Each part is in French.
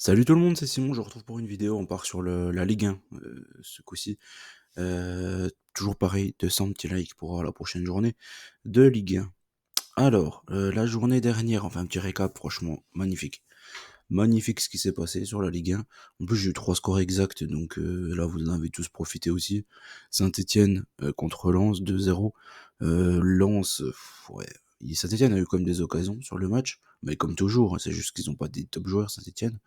Salut tout le monde, c'est Simon, je vous retrouve pour une vidéo, on part sur la Ligue 1 ce coup-ci. Toujours pareil, 200 petits likes pour la prochaine journée de Ligue 1. Alors, la journée dernière, enfin un petit récap, franchement, magnifique. Magnifique ce qui s'est passé sur la Ligue 1. En plus, j'ai eu 3 scores exacts, donc là, vous en avez tous profité aussi. Saint-Etienne contre Lens, 2-0. Lens, ouais, Saint-Etienne a eu quand même des occasions sur le match, mais comme toujours, hein, c'est juste qu'ils n'ont pas des top joueurs, Saint-Etienne.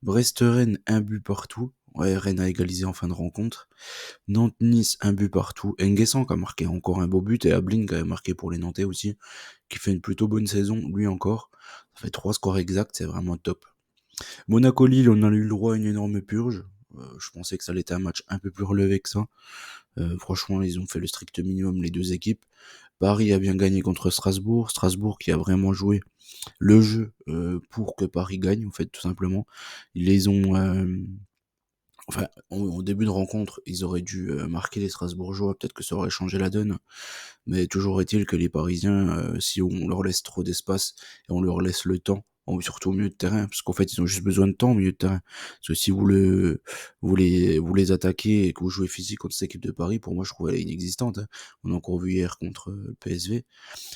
Brest-Rennes, un but partout. Ouais, Rennes a égalisé en fin de rencontre. Nantes-Nice, un but partout. Nguessan qui a marqué encore un beau but et Ablin qui a marqué pour les Nantais aussi, qui fait une plutôt bonne saison, lui encore. Ça fait 3 scores exacts, c'est vraiment top. Monaco-Lille, on a eu le droit à une énorme purge. Je pensais que ça allait être un match un peu plus relevé que ça. Franchement, ils ont fait le strict minimum, les deux équipes. Paris a bien gagné contre Strasbourg. Strasbourg qui a vraiment joué le jeu pour que Paris gagne, en fait, tout simplement. Ils les ont enfin, en début de rencontre, ils auraient dû marquer les Strasbourgeois, peut-être que ça aurait changé la donne, mais toujours est-il que les Parisiens, si on leur laisse trop d'espace et on leur laisse le temps, surtout au milieu de terrain, parce qu'en fait ils ont juste besoin de temps au milieu de terrain. Parce que si vous les attaquez et que vous jouez physique contre cette équipe de Paris, pour moi je trouve elle est inexistante, hein. On a encore vu hier contre le PSV.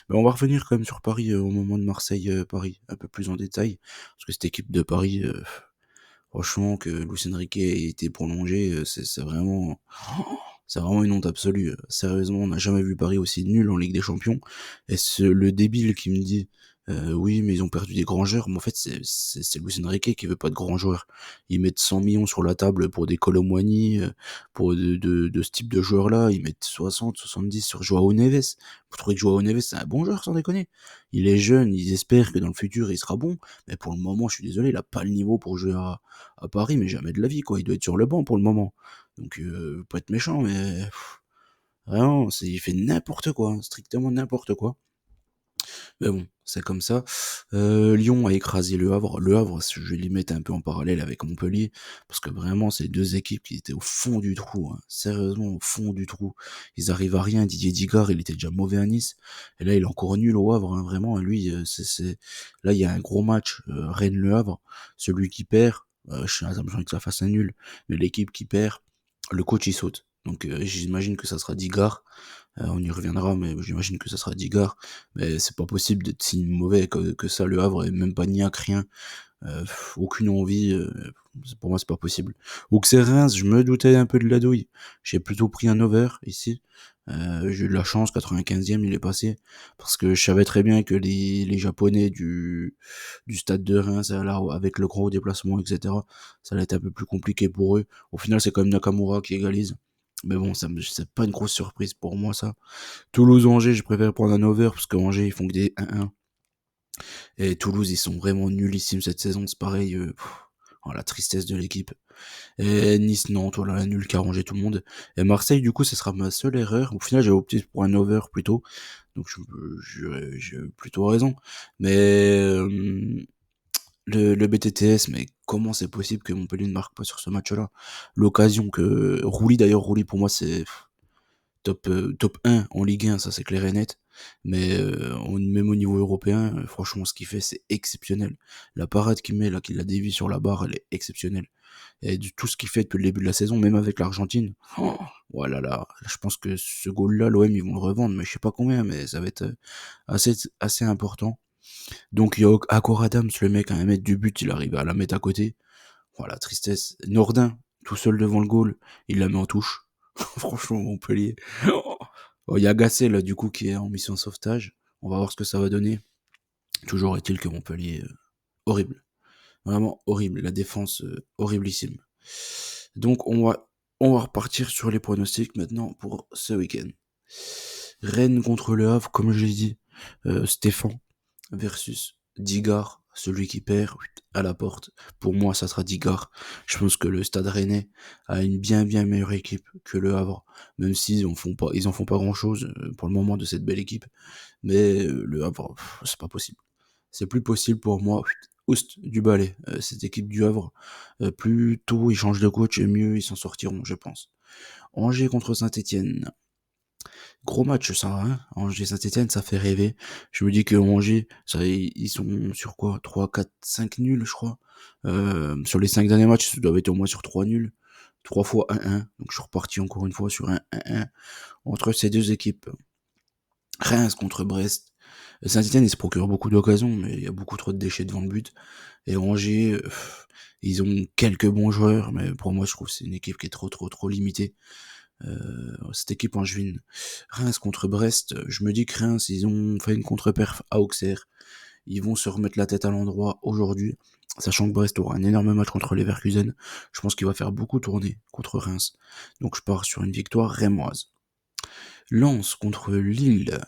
Mais on va revenir quand même sur Paris au moment de Marseille-Paris, un peu plus en détail, parce que cette équipe de Paris, franchement, que Luis Enrique ait été prolongé, c'est vraiment une honte absolue. Sérieusement, on n'a jamais vu Paris aussi nul en Ligue des Champions. Et le débile qui me dit oui, mais ils ont perdu des grands joueurs. Mais en fait, c'est Luis Enrique qui veut pas de grands joueurs. Ils mettent 100 millions sur la table pour des Kolo Muani, pour de ce type de joueurs-là. Ils mettent 60, 70 sur Joao Neves. Vous trouvez que Joao Neves, c'est un bon joueur, sans déconner? Il est jeune, ils espèrent que dans le futur, il sera bon. Mais pour le moment, je suis désolé, il a pas le niveau pour jouer à Paris, mais jamais de la vie, quoi. Il doit être sur le banc pour le moment. Donc, pas être méchant, mais vraiment, il fait n'importe quoi, hein, strictement n'importe quoi. Mais bon, c'est comme ça. Lyon a écrasé Le Havre. Le Havre, je vais les mettre un peu en parallèle avec Montpellier, parce que vraiment, c'est deux équipes qui étaient au fond du trou, hein. Sérieusement, au fond du trou. Ils arrivent à rien. Didier Digard, il était déjà mauvais à Nice. Et là, il est encore nul au Havre, hein, vraiment. Lui, là, il y a un gros match, Rennes-Le Havre. Celui qui perd, ça me envie que ça fasse un nul. Mais l'équipe qui perd, le coach, il saute. Donc, j'imagine que ça sera Digard. On y reviendra, mais j'imagine que ça sera Digard. Mais c'est pas possible d'être si mauvais que ça, Le Havre, et même pas niaque, rien. Aucune envie, pour moi, c'est pas possible. Auxerre Reims, je me doutais un peu de la douille. J'ai plutôt pris un over ici. J'ai eu de la chance, 95e, il est passé. Parce que je savais très bien que les Japonais du stade de Reims, là, avec le gros déplacement, etc., ça allait être un peu plus compliqué pour eux. Au final, c'est quand même Nakamura qui égalise. Mais bon, c'est pas une grosse surprise pour moi, ça. Toulouse-Angers, je préfère prendre un over parce que Angers, ils font que des 1-1. Et Toulouse, ils sont vraiment nullissimes cette saison, c'est pareil. Oh, la tristesse de l'équipe. Et Nice-Nantes, voilà, la nul qui a rangé tout le monde. Et Marseille, du coup, ce sera ma seule erreur. Au final, j'ai opté pour un over plutôt. Donc, j'ai plutôt raison. Mais le BTTS, mais comment c'est possible que Montpellier ne marque pas sur ce match-là? L'occasion que Rouli, d'ailleurs, Rouli pour moi c'est top 1 en Ligue 1, ça c'est clair et net. Mais même au niveau européen, franchement, ce qu'il fait, c'est exceptionnel. La parade qu'il met, là, qu'il la dévie sur la barre, elle est exceptionnelle. Et du tout ce qu'il fait depuis le début de la saison, même avec l'Argentine. Oh, voilà, là, je pense que ce goal-là, l'OM, ils vont le revendre, mais je sais pas combien, mais ça va être assez important. Donc, il y a Akor Adams, le mec, à un mètre du but, il arrive à la mettre à côté. Voilà, tristesse. Nordin, tout seul devant le goal, il la met en touche. Franchement, Montpellier. Oh, il y a Gasset, là, du coup, qui est en mission sauvetage. On va voir ce que ça va donner. Toujours est-il que Montpellier, horrible. Vraiment horrible. La défense, horriblissime. Donc, on va repartir sur les pronostics maintenant pour ce week-end. Rennes contre Le Havre, comme je l'ai dit. Stéphane versus Digard, celui qui perd à la porte. Pour moi, ça sera Digard. Je pense que le Stade Rennais a une bien meilleure équipe que le Havre, même s'ils en font pas grand chose pour le moment de cette belle équipe. Mais le Havre, c'est pas possible. C'est plus possible pour moi. Oust du balai, cette équipe du Havre. Plus tôt ils changent de coach, et mieux ils s'en sortiront, je pense. Angers contre Saint-Etienne. Gros match ça, hein. Angers-Saint-Etienne, ça fait rêver. Je me dis que Angers, ça, ils sont sur quoi? 3, 4, 5 nuls, je crois. Sur les 5 derniers matchs, ça doit être au moins sur 3 nuls. 3 fois 1-1, donc je suis reparti encore une fois sur un 1-1 entre ces 2 équipes. Reims contre Brest. Saint-Étienne, ils se procurent beaucoup d'occasions, mais il y a beaucoup trop de déchets devant le but. Et Angers, ils ont quelques bons joueurs, mais pour moi, je trouve que c'est une équipe qui est trop limitée. Cette équipe angevine. Reims contre Brest, je me dis que Reims, ils ont fait une contre-perf à Auxerre. Ils vont se remettre la tête à l'endroit aujourd'hui, sachant que Brest aura un énorme match contre les Leverkusen. Je pense qu'il va faire beaucoup tourner contre Reims. Donc je pars sur une victoire rémoise. Lens contre Lille.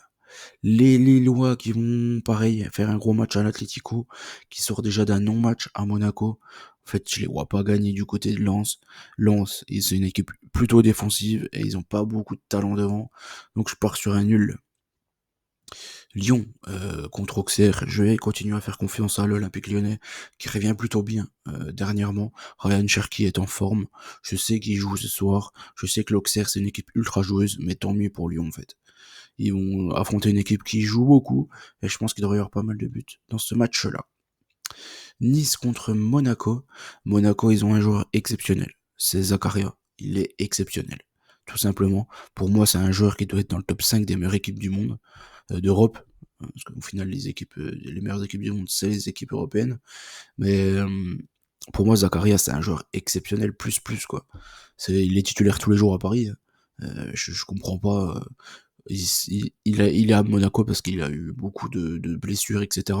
Les Lillois qui vont, pareil, faire un gros match à l'Atlético, qui sort déjà d'un non-match à Monaco. En fait, je les vois pas gagner du côté de Lens. Lens, c'est une équipe plutôt défensive et ils ont pas beaucoup de talent devant. Donc je pars sur un nul. Lyon contre Auxerre, je vais continuer à faire confiance à l'Olympique Lyonnais qui revient plutôt bien dernièrement. Ryan Cherki est en forme, je sais qu'il joue ce soir, je sais que l'Auxerre c'est une équipe ultra joueuse, mais tant mieux pour Lyon en fait. Ils vont affronter une équipe qui joue beaucoup et je pense qu'il devrait y avoir pas mal de buts dans ce match-là. Nice contre Monaco. Monaco, ils ont un joueur exceptionnel, c'est Zakaria, il est exceptionnel. Tout simplement, pour moi c'est un joueur qui doit être dans le top 5 des meilleures équipes du monde, d'Europe, parce qu'au final les meilleures équipes du monde c'est les équipes européennes, mais pour moi Zakaria c'est un joueur exceptionnel plus quoi. Il est titulaire tous les jours à Paris, je comprends pas, il est à Monaco parce qu'il a eu beaucoup de blessures, etc.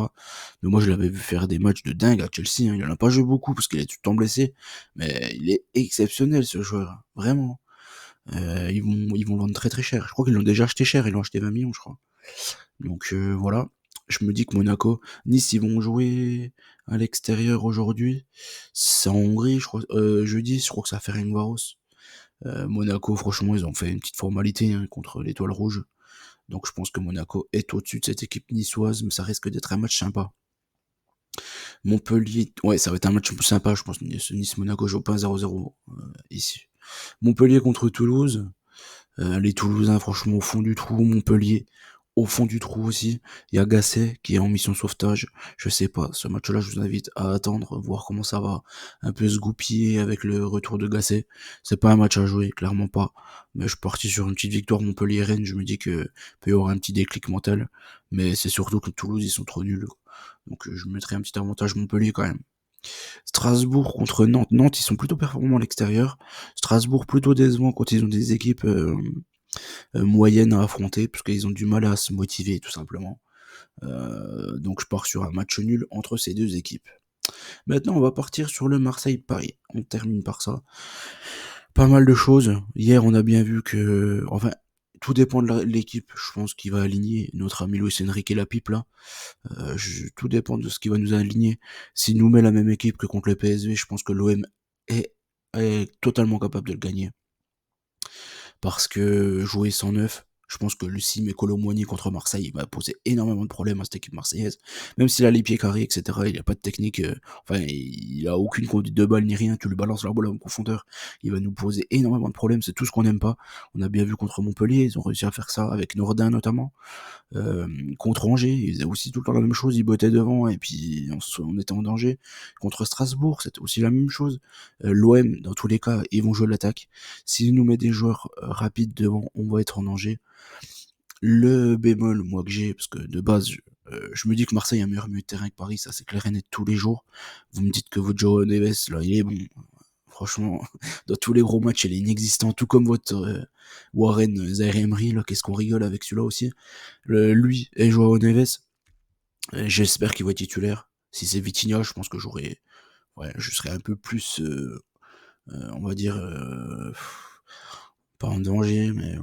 Mais moi, je l'avais vu faire des matchs de dingue à Chelsea, hein. Il en a pas joué beaucoup parce qu'il est tout le temps blessé. Mais il est exceptionnel, ce joueur, hein. Vraiment. Ils vont le vendre très cher. Je crois qu'ils l'ont déjà acheté cher. Ils l'ont acheté 20 millions, je crois. Donc, voilà. Je me dis que Monaco, Nice, ils vont jouer à l'extérieur aujourd'hui. C'est en Hongrie, je crois. Jeudi, je crois que ça va faire une Varos. Monaco, franchement, ils ont fait une petite formalité, hein, contre l'Étoile Rouge. Donc je pense que Monaco est au-dessus de cette équipe niçoise, mais ça risque d'être un match sympa. Montpellier, ouais, ça va être un match plus sympa, je pense. Nice-Monaco joue pas 0-0 ici. Montpellier contre Toulouse. Les Toulousains, franchement, au fond du trou. Montpellier, au fond du trou aussi. Il y a Gasset qui est en mission sauvetage. Je sais pas, ce match-là, je vous invite à attendre, voir comment ça va un peu se goupiller avec le retour de Gasset. C'est pas un match à jouer, clairement pas. Mais je suis parti sur une petite victoire Montpellier-Rennes. Je me dis que peut y avoir un petit déclic mental. Mais c'est surtout que Toulouse, ils sont trop nuls. Donc je mettrai un petit avantage Montpellier quand même. Strasbourg contre Nantes. Nantes, ils sont plutôt performants à l'extérieur. Strasbourg, plutôt décevant quand ils ont des équipes moyennes à affronter, parce qu'ils ont du mal à se motiver, tout simplement. Donc je pars sur un match nul entre ces deux équipes. Maintenant, on va partir sur le Marseille-Paris. On termine par ça. Pas mal de choses. Hier, on a bien vu que... Enfin, tout dépend de l'équipe. Je pense qu'il va aligner notre ami Luis Enrique la pipe, là. Tout dépend de ce qui va nous aligner. S'il nous met la même équipe que contre le PSV, je pense que l'OM est totalement capable de le gagner. Parce que jouer 109, je pense que Lucim et Colomboigny contre Marseille, il va poser énormément de problèmes à cette équipe marseillaise. Même s'il a les pieds carrés, etc., il a pas de technique, enfin, il a aucune conduite de balle ni rien, tu lui balances la balle en profondeur, il va nous poser énormément de problèmes, c'est tout ce qu'on n'aime pas. On a bien vu contre Montpellier, ils ont réussi à faire ça, avec Nordin notamment. Contre Angers, ils faisaient aussi tout le temps la même chose, ils bottaient devant et puis on était en danger. Contre Strasbourg, c'était aussi la même chose. L'OM, dans tous les cas, ils vont jouer l'attaque. S'ils nous mettent des joueurs rapides devant, on va être en danger. Le bémol, moi, que j'ai, parce que de base, je me dis que Marseille a un meilleur milieu de terrain que Paris, ça c'est clair et net tous les jours. Vous me dites que votre Joao Neves, là, il est bon. Franchement, dans tous les gros matchs, il est inexistant, tout comme votre Warren Zaire Emery, là, qu'est-ce qu'on rigole avec celui-là aussi. Lui et Joao Neves, j'espère qu'il va être titulaire. Si c'est Vitinha, je pense que je serais un peu plus, on va dire, pas en danger, mais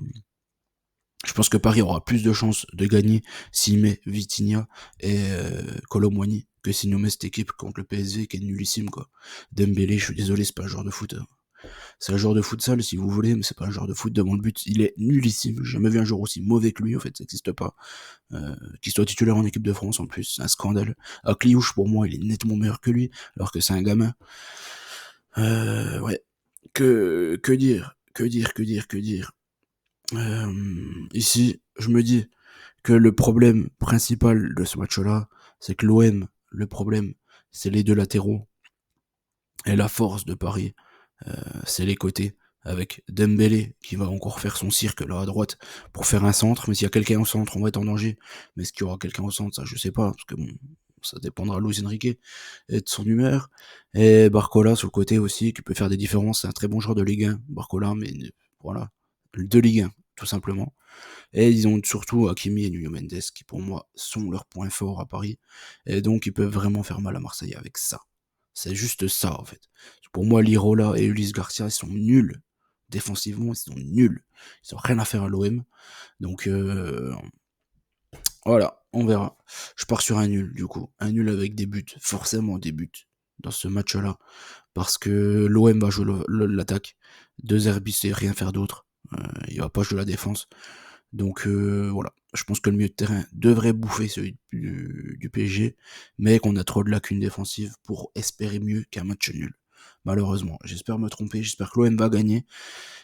je pense que Paris aura plus de chances de gagner s'il met Vitinha et Colomboigny que s'il nous met cette équipe contre le PSG qui est nullissime, quoi. Dembélé, je suis désolé, c'est pas un joueur de foot, hein. C'est un joueur de futsal si vous voulez, mais c'est pas un joueur de foot devant le but. Il est nullissime. J'ai jamais vu un joueur aussi mauvais que lui, en fait, ça n'existe pas. Qu'il soit titulaire en équipe de France en plus, c'est un scandale. Akliouche, pour moi, il est nettement meilleur que lui, alors que c'est un gamin. Ouais. Que dire? Que dire? Ici, je me dis que le problème principal de ce match-là, c'est que l'OM, le problème, c'est les deux latéraux. Et la force de Paris, c'est les côtés, avec Dembélé qui va encore faire son cirque là à droite pour faire un centre, mais s'il y a quelqu'un au centre, on va être en danger. Mais est-ce qu'il y aura quelqu'un au centre? Ça, je sais pas, parce que bon, ça dépendra de Luis Enrique et de son humeur. Et Barcola sur le côté aussi, qui peut faire des différences. C'est un très bon joueur de Ligue 1, Barcola, mais voilà, de Ligue 1, tout simplement. Et ils ont surtout Hakimi et Nuno Mendes, qui pour moi sont leurs points forts à Paris. Et donc ils peuvent vraiment faire mal à Marseille avec ça. C'est juste ça, en fait. Pour moi, Lirola et Ulysse Garcia, ils sont nuls. Défensivement, ils sont nuls. Ils ont rien à faire à l'OM. Donc, voilà, on verra. Je pars sur un nul, du coup. Un nul avec des buts. Forcément des buts dans ce match-là. Parce que l'OM va jouer l'attaque. Deux Herbis, c'est rien faire d'autre. Il va pas jouer la défense. Donc voilà, je pense que le milieu de terrain devrait bouffer celui du PSG, mais qu'on a trop de lacunes défensives pour espérer mieux qu'un match nul. Malheureusement, j'espère me tromper, j'espère que l'OM va gagner,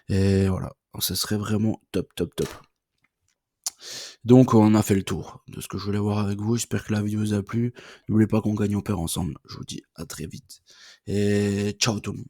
et voilà, ce serait vraiment top, top, top. Donc on a fait le tour de ce que je voulais voir avec vous, j'espère que la vidéo vous a plu. N'oubliez pas qu'on gagne, on perd ensemble. Je vous dis à très vite, et ciao tout le monde.